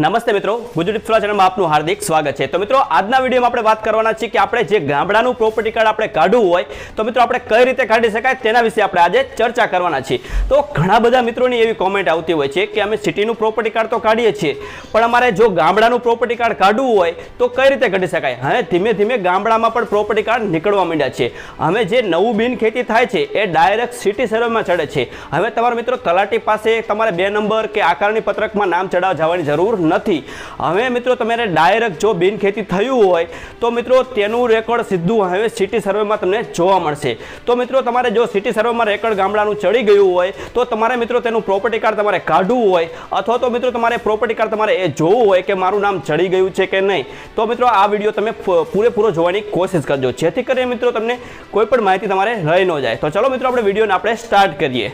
નમસ્તે મિત્રો, ગુજરાતી ફ્લા ચેનલમાં આપનું હાર્દિક સ્વાગત છે। તો મિત્રો આજના વિડીયોમાં આપણે વાત કરવાના છીએ કે આપણે જે ગામડાનું પ્રોપર્ટી કાર્ડ આપણે કાઢવું હોય તો મિત્રો આપણે કઈ રીતે કાઢી શકાય તેના વિશે આપણે આજે ચર્ચા કરવાના છીએ। તો ઘણા બધા મિત્રોની એવી કોમેન્ટ આવતી હોય છે કે અમે સિટીનું પ્રોપર્ટી કાર્ડ તો કાઢીએ છીએ પણ અમારે જો ગામડાનું પ્રોપર્ટી કાર્ડ કાઢવું હોય તો કઈ રીતે કાઢી શકાય। હવે ધીમે ધીમે ગામડામાં પણ પ્રોપર્ટી કાર્ડ નીકળવા માંડ્યા છે। હવે જે નવું બિન ખેતી થાય છે એ ડાયરેક્ટ સિટી સર્વેમાં ચડે છે। હવે તમારા મિત્રો તલાટી પાસે તમારે 2 નંબર કે આકારણી પત્રકમાં નામ ચડાવવા જવાની જરૂર નથી। હવે મિત્રો તમારે ડાયરેક્ટ જો બિન ખેતી થયું હોય તો મિત્રો તેનું રેકોર્ડ સીધું હવે સિટી સર્વેમાં તમને જોવા મળશે। તો મિત્રો તમારે જો સિટી સર્વેમાં રેકોર્ડ ગામડાનું ચડી ગયું હોય તો તમારે મિત્રો તેનું પ્રોપર્ટી કાર્ડ તમારે કાઢવું હોય અથવા તો મિત્રો તમારે પ્રોપર્ટી કાર્ડ તમારે એ જોવું હોય કે મારું નામ ચડી ગયું છે કે નહીં તો મિત્રો આ વિડીયો તમે પૂરેપૂરો જોવાની કોશિશ કરજો જેથી કરીને મિત્રો તમને કોઈ પણ માહિતી તમારે રહી ન જાય। તો ચલો મિત્રો આપણે વિડીયોને આપણે સ્ટાર્ટ કરીએ।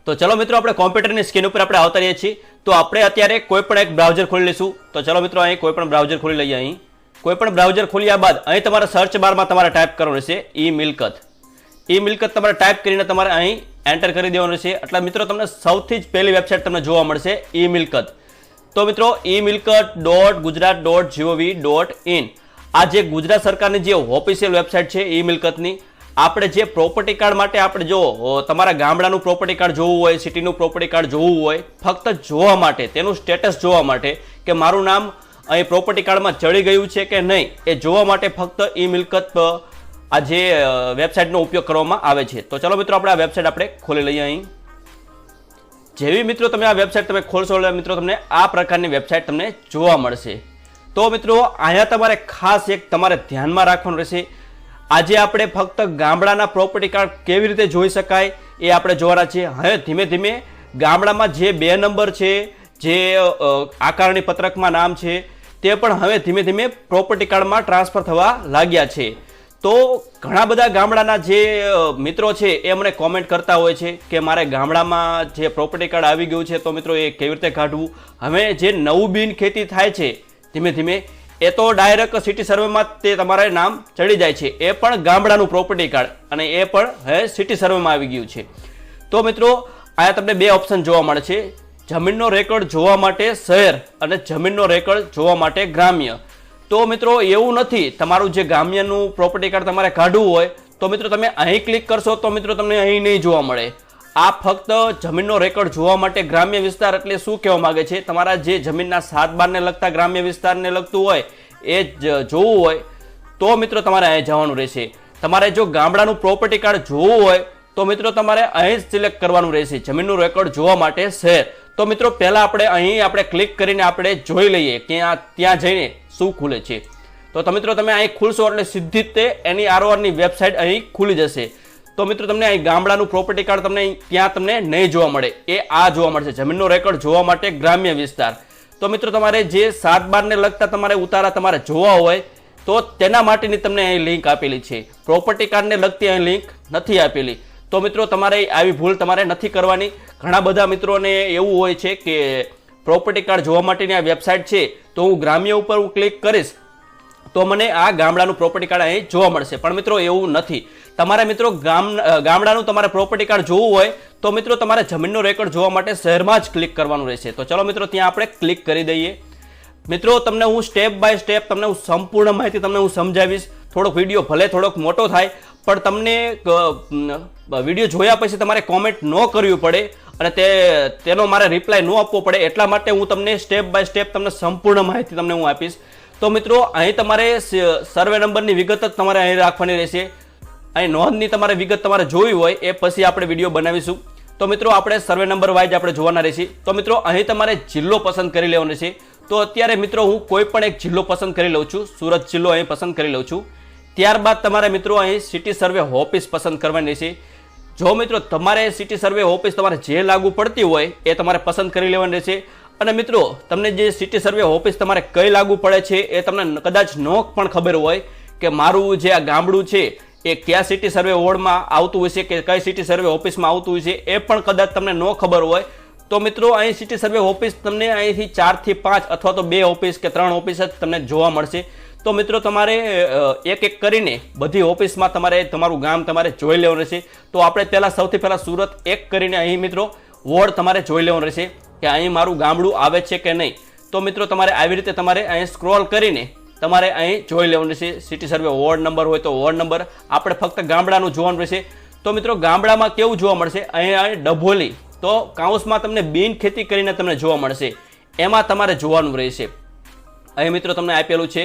તો ચલો મિત્રો આપણે કોમ્પ્યુટરની સ્ક્રીન ઉપર આપણે આવતા રહીએ છીએ। તો આપણે અત્યારે કોઈ પણ એક બ્રાઉઝર ખોલી લઈશું। તો ચલો મિત્રો અહીં કોઈ પણ બ્રાઉઝર ખોલી લઈએ। અહીં કોઈ પણ બ્રાઉઝર ખોલ્યા બાદ અહીં તમારે સર્ચ બારમાં તમારે ટાઈપ કરવાનું રહેશે ઈ મિલકત। ઈ મિલકત તમારે ટાઈપ કરીને તમારે અહીં એન્ટર કરી દેવાનું રહેશે। એટલે મિત્રો તમને સૌથી જ પહેલી વેબસાઇટ તમને જોવા મળશે ઈ મિલકત। તો મિત્રો emilkat.gujarat.gov.in આ જે ગુજરાત સરકારની જે ઓફિશિયલ વેબસાઇટ છે ઈ મિલકતની આપણે જે પ્રોપર્ટી કાર્ડ માટે આપણે જો તમારા ગામડાનું પ્રોપર્ટી કાર્ડ જોવું હોય સિટીનું પ્રોપર્ટી કાર્ડ જોવું હોય ફક્ત જોવા માટે તેનું સ્ટેટસ જોવા માટે કે મારું નામ અહીં પ્રોપર્ટી કાર્ડમાં ચડી ગયું છે કે નહીં એ જોવા માટે ફક્ત ઈ મિલકત આ જે વેબસાઇટનો ઉપયોગ કરવામાં આવે છે। તો ચલો મિત્રો આપણે આ વેબસાઇટ આપણે ખોલી લઈએ। અહીં જેવી મિત્રો તમે આ વેબસાઇટ તમે ખોલશો એટલે મિત્રો તમને આ પ્રકારની વેબસાઇટ તમને જોવા મળશે। તો મિત્રો અહીંયા તમારે ખાસ એક તમારે ધ્યાનમાં રાખવાનું રહેશે આજે આપણે ફક્ત ગામડાના પ્રોપર્ટી કાર્ડ કેવી રીતે જોઈ શકાય એ આપણે જોવાના છીએ। હવે ધીમે ધીમે ગામડામાં જે 2 નંબર છે જે આકારણી પત્રકમાં નામ છે તે પણ હવે ધીમે ધીમે પ્રોપર્ટી કાર્ડમાં ટ્રાન્સફર થવા લાગ્યા છે। તો ઘણા બધા ગામડાના જે મિત્રો છે એ મને કોમેન્ટ કરતા હોય છે કે મારે ગામડામાં જે પ્રોપર્ટી કાર્ડ આવી ગયું છે તો મિત્રો એ કેવી રીતે કાઢવું। હવે જે નવું બિન ખેતી થાય છે ધીમે ધીમે એ તો ડાયરેક્ટ સિટી સર્વેમાં તે તમારે નામ ચડી જાય છે એ પણ ગામડાનું પ્રોપર્ટી કાર્ડ અને એ પણ હવે સિટી સર્વેમાં આવી ગયું છે। તો મિત્રો અહીંયા તમને 2 ઓપ્શન જોવા મળે છે જમીનનો રેકોર્ડ જોવા માટે શહેર અને જમીનનો રેકોર્ડ જોવા માટે ગ્રામ્ય। તો મિત્રો એવું નથી તમારું જે ગ્રામ્યનું પ્રોપર્ટી કાર્ડ તમારે કાઢવું હોય તો મિત્રો તમે અહીં ક્લિક કરશો તો મિત્રો તમને અહીં નહીં જોવા મળે। આ ફક્ત જમીનનો રેકોર્ડ જોવા માટે ગ્રામ્ય વિસ્તાર એટલે શું કહેવા માંગે છે તમારા જે જમીનના 7/12ને લગતા ગ્રામ્ય વિસ્તારને લગતું હોય એ જોવું હોય તો મિત્રો તમારે અહીં જવાનું રહેશે। તમારે જો ગામડાનું પ્રોપર્ટી કાર્ડ જોવું હોય તો મિત્રો તમારે અહીં સિલેક્ટ કરવાનું રહેશે જમીનનું રેકોર્ડ જોવા માટે શહેર। તો મિત્રો પહેલા આપણે ક્લિક કરીને આપણે જોઈ લઈએ કે ત્યાં જઈને શું ખુલે છે। તો મિત્રો તમે અહીં ખુલશો એટલે સીધી જ તે એની આરઓઆરની વેબસાઇટ અહીં ખુલી જશે। તો મિત્રો તમને અહીં ગામડાનું પ્રોપર્ટી કાર્ડ ત્યાં તમને નહીં જોવા મળે એ આ જોવા મળશે જમીનનો રેકોર્ડ જોવા માટે ગ્રામ્ય વિસ્તાર। તો મિત્રો તમારે જે 7/12ને લગતા તમારે ઉતારા તમારે જોવા હોય તો તેના માટેની તમને અહીં લિંક આપેલી છે પ્રોપર્ટી કાર્ડને લગતી અહીં લિંક નથી આપેલી। તો મિત્રો તમારે આવી ભૂલ તમારે નથી કરવાની। ઘણા બધા મિત્રોને એવું હોય છે કે પ્રોપર્ટી કાર્ડ જોવા માટેની આ વેબસાઇટ છે તો હું ગ્રામ્ય ઉપર ક્લિક કરીશ તો મને આ ગામડાનું પ્રોપર્ટી કાર્ડ અહીં જોવા મળશે પણ મિત્રો એવું નથી। તમારે મિત્રો ગામડાનું તમારે પ્રોપર્ટી કાર્ડ જોવું હોય તો મિત્રો તમારે જમીનનો રેકોર્ડ જોવા માટે શહેરમાં જ ક્લિક કરવાનું રહેશે। તો ચલો મિત્રો ત્યાં આપણે ક્લિક કરી દઈએ। મિત્રો તમને હું સ્ટેપ બાય સ્ટેપ તમને હું સંપૂર્ણ માહિતી તમને હું સમજાવીશ। થોડોક વિડીયો ભલે થોડોક મોટો થાય પણ તમને વિડીયો જોયા પછી તમારે કોમેન્ટ ન કરવી પડે અને તેનો મારે રિપ્લાય ન આપવો પડે એટલા માટે હું તમને સ્ટેપ બાય સ્ટેપ તમને સંપૂર્ણ માહિતી તમને હું આપીશ। તો મિત્રો અહીં તમારે સર્વે નંબરની વિગત જ તમારે અહીં રાખવાની રહેશે। અહીં નોંધની તમારે વિગત તમારે જોવી હોય એ પછી આપણે વિડીયો બનાવીશું। તો મિત્રો આપણે સર્વે નંબર વાઇઝ આપણે જોવાના રહેશે। તો મિત્રો અહીં તમારે જિલ્લો પસંદ કરી લેવાનો છે। તો અત્યારે મિત્રો હું કોઈ પણ એક જિલ્લો પસંદ કરી લઉં છું સુરત જિલ્લો અહીં પસંદ કરી લઉં છું। ત્યારબાદ તમારે મિત્રો અહીં સિટી સર્વે ઓફિસ પસંદ કરવાની રહેશે। જો મિત્રો તમારે સિટી સર્વે ઓફિસ તમારે જે લાગુ પડતી હોય એ તમારે પસંદ કરી લેવાની રહેશે। અને મિત્રો તમને જે સિટી સર્વે ઓફિસ તમારે કઈ લાગુ પડે છે એ તમને કદાચ ન પણ ખબર હોય કે મારું જે આ ગામડું છે એ કયા સિટી સર્વે વોર્ડમાં આવતું હોય છે કે કઈ સિટી સર્વે ઓફિસમાં આવતું હોય છે એ પણ કદાચ તમને ન ખબર હોય તો મિત્રો અહીં સિટી સર્વે ઓફિસ તમને અહીંથી 4 થી 5 અથવા તો 2 ઓફિસ કે 3 ઓફિસ જ તમને જોવા મળશે। તો મિત્રો તમારે એક એક કરીને બધી ઓફિસમાં તમારે તમારું ગામ તમારે જોઈ લેવાનું રહેશે। તો આપણે સૌથી પહેલા સુરત એક કરીને અહીં મિત્રો વોર્ડ તમારે જોઈ લેવાનું રહેશે કે અહીં મારું ગામડું આવે છે કે નહીં। તો મિત્રો તમારે આવી રીતે તમારે અહીં સ્ક્રોલ કરીને તમારે અહીં જોઈ લેવાનું રહેશે. સિટી સર્વે વોર્ડ નંબર હોય તો વોર્ડ નંબર, આપણે ફક્ત ગામડાનું જોવાનું રહેશે. તો મિત્રો ગામડામાં કેવું જોવા મળશે, અહીં ડભોલી, તો કાઉન્સમાં તમને બિન ખેતી કરીને તમને જોવા મળશે, એમાં તમારે જોવાનું રહેશે. અહીં મિત્રો તમને આપેલું છે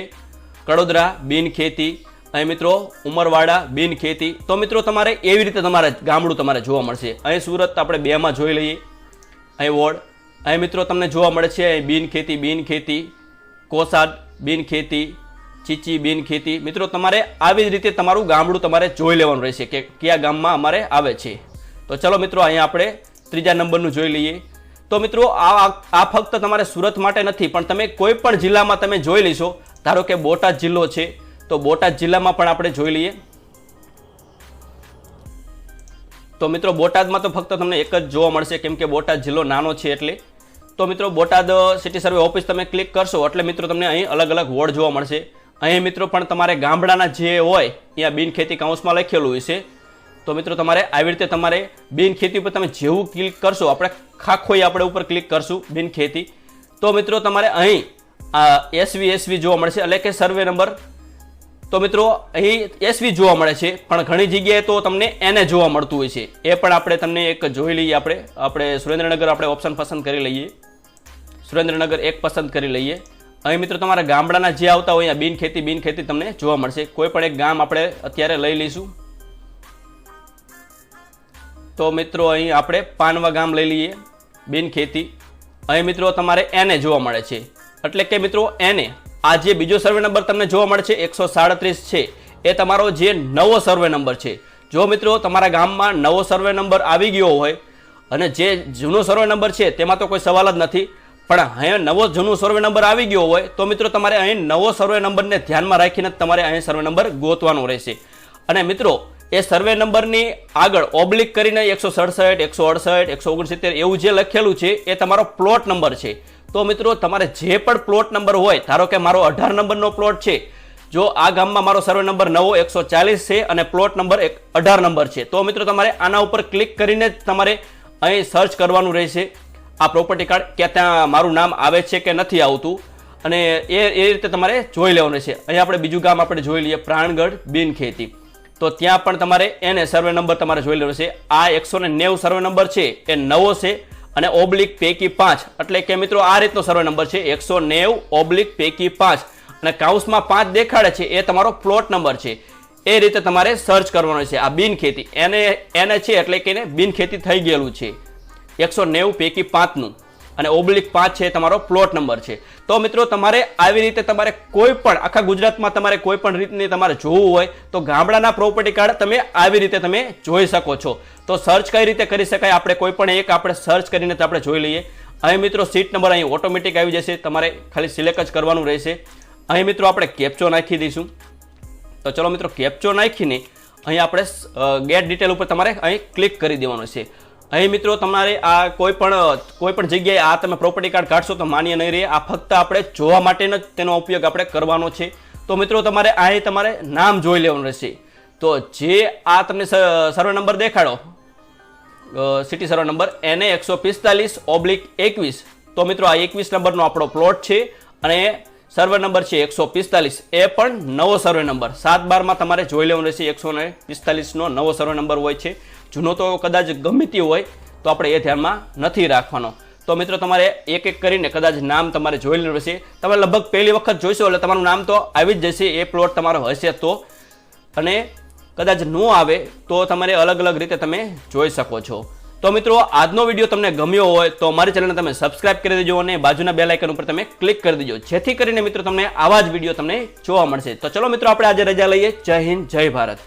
કડોદરા બિન ખેતી, અહીં મિત્રો ઉમરવાડા બિન ખેતી. તો મિત્રો તમારે એવી રીતે તમારે ગામડું તમારે જોવા મળશે. અહીં સુરત આપણે 2માં જોઈ લઈએ. અહીં વોર્ડ, અહીં મિત્રો તમને જોવા મળે છે અહીં બિન ખેતી, કોસાદ બિન ખેતી, ચીચી બિન ખેતી. મિત્રો તમારે આવી જ રીતે તમારું ગામડું તમારે જોઈ લેવાનું રહેશે કે કયા ગામમાં અમારે આવે છે. તો ચલો મિત્રો અહીંયા આપણે 3જા નંબરનું જોઈ લઈએ. તો મિત્રો આ ફક્ત તમારે સુરત માટે નથી, પણ તમે કોઈ પણ જિલ્લામાં તમે જોઈ લેશો. ધારો કે બોટાદ જિલ્લો છે, તો બોટાદ જિલ્લામાં પણ આપણે જોઈ લઈએ. તો મિત્રો બોટાદમાં તો ફક્ત તમને એક જ જોવા મળશે, કેમ કે બોટાદ જિલ્લો નાનો છે એટલે. તો મિત્રો બોટાદ સિટી સર્વે ઓફિસ તમે ક્લિક કરશો એટલે મિત્રો તમને અહીં અલગ અલગ વોર્ડ જોવા મળશે. અહીં મિત્રો પણ તમારે ગામડાના જે હોય ત્યાં બિન ખેતી કાઉન્સમાં લખેલું હશે. તો મિત્રો તમારે આવી રીતે તમારે બિન ખેતી ઉપર તમે જેવું ક્લિક કરશો, આપણે ખાખોઈ આપણે ઉપર ક્લિક કરશું બિન ખેતી, તો મિત્રો તમારે અહીં એસવી જોવા મળશે, એટલે કે સર્વે નંબર. તો મિત્રો અહીં એસવી જોવા મળે છે, પણ ઘણી જગ્યાએ તો તમને એને જોવા મળતું હોય છે. એ પણ આપણે તમને એક જોઈ લઈએ. આપણે સુરેન્દ્રનગર આપણે ઓપ્શન પસંદ કરી લઈએ. સુરેન્દ્રનગર એક પસંદ કરી લઈએ. અહીં મિત્રો તમારા ગામડાના જે આવતા હોય અહીંયા બિન ખેતી તમને જોવા મળશે. કોઈ પણ એક ગામ આપણે અત્યારે લઈ લઈશું. તો મિત્રો અહીં આપણે પાનવા ગામ લઈ લઈએ બિન ખેતી. અહીં મિત્રો તમારે એને જોવા મળે છે, એટલે કે મિત્રો એને આ જે બીજો સર્વે નંબર તમને જોવા મળે છે 137 છે, એ તમારો જે નવો સર્વે નંબર છે. જો મિત્રો તમારા ગામમાં નવો સર્વે નંબર આવી ગયો હોય અને જે જૂનો સર્વે નંબર છે તેમાં તો કોઈ સવાલ જ નથી, પણ અહીં જૂનો સર્વે નંબર આવી ગયો હોય તો મિત્રો તમારે અહીં નવો સર્વે નંબરને ધ્યાનમાં રાખીને તમારે અહીં સર્વે નંબર ગોતવાનો રહેશે. અને મિત્રો એ સર્વે નંબરની આગળ ઓબ્લિક કરીને 167, 168, 169 એવું જે લખેલું છે એ તમારો પ્લોટ નંબર છે. તો મિત્રો તમારે જે પણ પ્લોટ નંબર હોય, ધારો કે મારો 18 નંબરનો પ્લોટ છે, જો આ ગામમાં મારો સર્વે નંબર નવો 140 છે અને પ્લોટ નંબર 18 નંબર છે, તો મિત્રો તમારે આના ઉપર ક્લિક કરીને તમારે અહીં સર્ચ કરવાનું રહેશે આ પ્રોપર્ટી કાર્ડ, કે ત્યાં મારું નામ આવે છે કે નથી આવતું, અને એ રીતે તમારે જોઈ લેવાનું રહેશે. અહીં આપણે બીજું ગામ આપણે જોઈ લઈએ, પ્રાણગઢ બિન ખેતી. તો ત્યાં પણ તમારે એને સર્વે નંબર તમારે જોઈ લેવાનો છે. આ 190 સર્વે નંબર છે એ નવો છે અને ઓબ્લિક પૈકી 5, એટલે કે મિત્રો આ રીતનો સર્વે નંબર છે 190 ઓબ્લિક પૈકી 5, અને કાઉન્સમાં 5 દેખાડે છે એ તમારો પ્લોટ નંબર છે. એ રીતે તમારે સર્ચ કરવાનો છે. આ બિન ખેતી એને છે, એટલે કે એને બિન ખેતી થઈ ગયેલું છે 190 પૈકી 5નું, અને ઓબ્લિક 5 છે તમારો પ્લોટ નંબર છે. તો મિત્રો તમારે આવી રીતે તમારે કોઈ પણ આખા ગુજરાતમાં તમારે કોઈ પણ રીતની તમારે જોવું હોય તો ગામડાના પ્રોપર્ટી કાર્ડ તમે આવી રીતે તમે જોઈ શકો છો. તો સર્ચ કઈ રીતે કરી શકાય, આપણે કોઈ પણ એક આપણે સર્ચ કરીને આપણે જોઈ લઈએ. અહીં મિત્રો સીટ નંબર અહીં ઓટોમેટિક આવી જશે, તમારે ખાલી સિલેક્ટ જ કરવાનું રહેશે. અહીં મિત્રો આપણે કેપ્ચો નાખી દઈશું. તો ચલો મિત્રો કેપ્ચો નાખીને અહીં આપણે ગેટ ડિટેલ ઉપર તમારે અહીં ક્લિક કરી દેવાનું છે. અહીં મિત્રો તમારે આ કોઈ પણ જગ્યાએ આ તમે પ્રોપર્ટી કાર્ડ કાઢશો તો માન્ય નહીં રહે. આ ફક્ત આપણે જોવા માટેનો જ તેનો ઉપયોગ આપણે કરવાનો છે. તો મિત્રો તમારે અહીં તમારે નામ જોઈ લેવાનું રહેશે. તો જે આ તમને સર્વે નંબર દેખાડો સિટી સર્વે નંબર એને 145/21, તો મિત્રો આ 21 નંબરનો આપણો પ્લોટ છે અને સર્વે નંબર છે 145, એ પણ નવો સર્વે નંબર 7/12માં તમારે જોઈ લેવાનું રહેશે. 145નો નવો સર્વે નંબર હોય છે, જૂનો તો કદાચ ગમે તે હોય તો આપણે એ ધ્યાનમાં નથી રાખવાનો. તો મિત્રો તમારે એક એક કરીને કદાચ નામ તમારે જોઈ લેવું રહેશે. તમે લગભગ પહેલી વખત જોઈશો એટલે તમારું નામ તો આવી જ જશે, એ પ્લોટ તમારો હશે તો, અને કદાચ ન આવે તો તમારે અલગ અલગ રીતે તમે જોઈ શકો છો. તો મિત્રો આજનો વિડીયો તમને ગમ્યો હોય તો અમારી ચેનલને તમે સબસ્ક્રાઇબ કરી દેજો અને બાજુના બેલ આઇકન ઉપર તમે ક્લિક કરી દેજો, જેથી કરીને મિત્રો તમને આવા જ વિડીયો તમને જોવા મળશે. તો ચલો મિત્રો આપણે આજે રજા લઈએ. જય હિન્દ, જય ભારત.